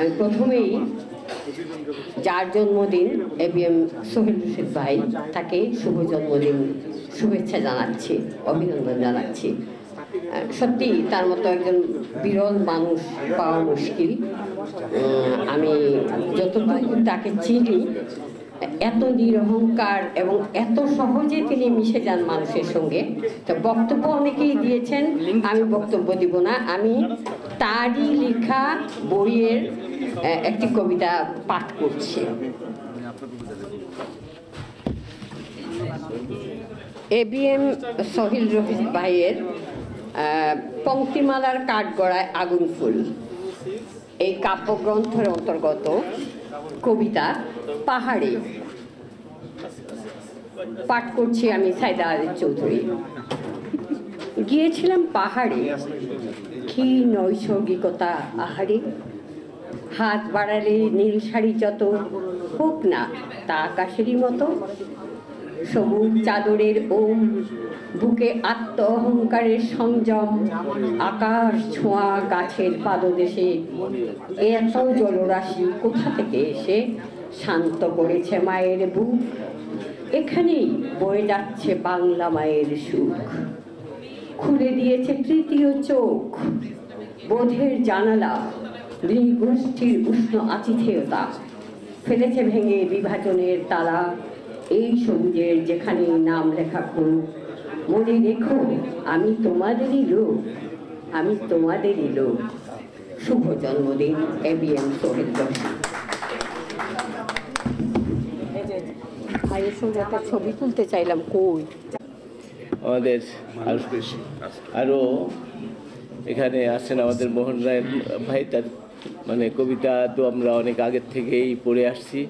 আমি প্রথমেই যার জন্মদিন এবিএম সোহেল রশিদ ভাই, তাকে শুভ জন্মদিন শুভেচ্ছা জানাচ্ছি, অভিনন্দন জানাচ্ছি। সত্যি তার মতো একজন বিরল মানুষ পাওয়া মুশকিল। আমি যতটুকু তাকে চিনি, এত নিরহংকার এবং এত সহজে তিনি মিশে যান মানুষের সঙ্গে। তো বক্তব্য অনেকেই দিয়েছেন, আমি বক্তব্য দিব না। আমি তারই লেখা বইয়ের একটি কবিতা পাঠ করছি। এবিএম সোহেল রশিদ ভাইয়ের পংক্তিমালার কাঠগড়ায় আগুন ফুল, এই কাব্যগ্রন্থের অন্তর্গত কবিতা পাহাড়ে। পাঠ করছি আমি, সাইদা আলী চৌধুরী। গিয়েছিলাম পাহাড়ে, কি নৈসর্গিকতা আহারে। হাত বাড়ালে নীল শাড়ি যত, হোক না তা আকাশেরই মতো। সবুজ চাদরের ওম, বুকে আত্ম অহংকারের সংযম। আকাশ ছোঁয়া গাছের পাদদেশে, এত জলরাশি কোথা থেকে এসে শান্ত করেছে মায়ের বুক। এখানেই বয়ে যাচ্ছে বাংলা মায়ের সুখ। খুলে দিয়েছে তৃতীয় চোখ, বোধের জানালা। নৃগোষ্ঠীর উষ্ণ আতিথেয়তা ফেলেছে ভেঙে বিভাজনের তালা। এই সবুজের যেখানে নাম লেখা খুব, মনে রেখো আমি তোমাদেরই লোক, আমি তোমাদেরই লোক। শুভ জন্মদিন এবিএম সোহেল রশিদ। ভাইয়ের সঙ্গে একটা ছবি তুলতে চাইলাম, কই আমাদের আরও এখানে আছেন আমাদের মোহন রায় ভাই। তার মানে কবিতা তো আমরা অনেক আগের থেকেই পড়ে আসছি।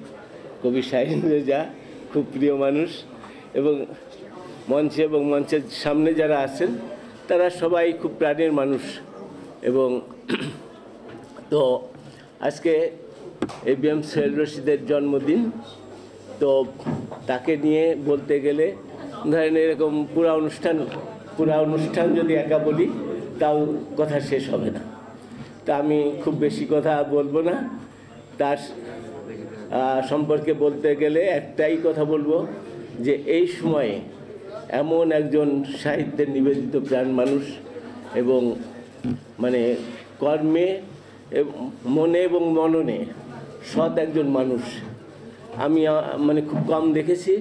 কবি শাহীন রেজা খুব প্রিয় মানুষ, এবং মঞ্চে এবং মঞ্চের সামনে যারা আছেন তারা সবাই খুব প্রাণের মানুষ। এবং তো আজকে এবিএম সোহেল রশিদের জন্মদিন, তো তাকে নিয়ে বলতে গেলে ধরেন এরকম পুরা অনুষ্ঠান যদি একা বলি তাও কথা শেষ হবে না। তা আমি খুব বেশি কথা বলবো না। তার সম্পর্কে বলতে গেলে একটাই কথা বলবো, যে এই সময়ে এমন একজন সাহিত্যের নিবেদিত প্রাণ মানুষ, এবং মানে কর্মে মনে এবং মননে সৎ একজন মানুষ আমি মানে খুব কম দেখেছি,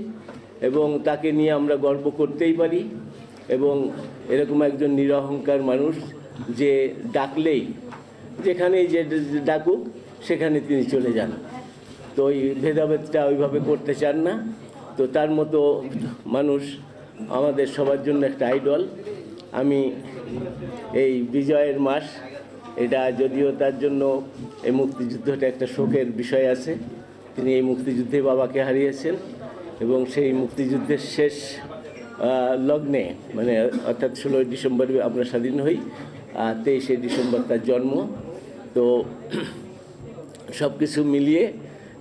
এবং তাকে নিয়ে আমরা গর্ব করতেই পারি। এবং এরকম একজন নিরহংকার মানুষ, যে ডাকলেই যেখানেই যে ডাকুক সেখানে তিনি চলে যান। তো ওই ভেদাভেদটা ওইভাবে করতে চান না। তো তার মতো মানুষ আমাদের সবার জন্য একটা আইডল। আমি এই বিজয়ের মাস, এটা যদিও তার জন্য এই মুক্তিযুদ্ধটা একটা শোকের বিষয় আছে। তিনি এই মুক্তিযুদ্ধে বাবাকে হারিয়েছেন, এবং সেই মুক্তিযুদ্ধের শেষ লগ্নে, মানে অর্থাৎ 16 ডিসেম্বর আমরা স্বাধীন হই, 23শে ডিসেম্বর তার জন্ম। তো সব কিছু মিলিয়ে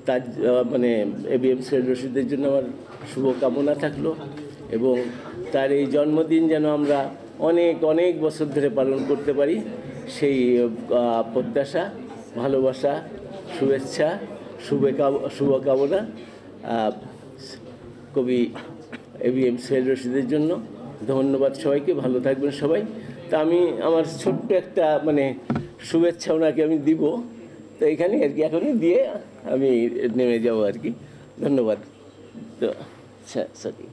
তার মানে এবিএম সোহেল রশিদের জন্য আমার শুভকামনা থাকলো, এবং তার এই জন্মদিন যেন আমরা অনেক অনেক বছর ধরে পালন করতে পারি, সেই প্রত্যাশা, ভালোবাসা, শুভেচ্ছা, শুভকামনা কবি এবিএম সোহেল রশিদের জন্য। ধন্যবাদ সবাইকে, ভালো থাকবেন সবাই। তা আমি আমার ছোট্ট একটা মানে শুভেচ্ছা ওনাকে আমি দিব, তো এখানে আর কি এখনই দিয়ে আমি নেমে যাবো আর কি। ধন্যবাদ। তো সরি।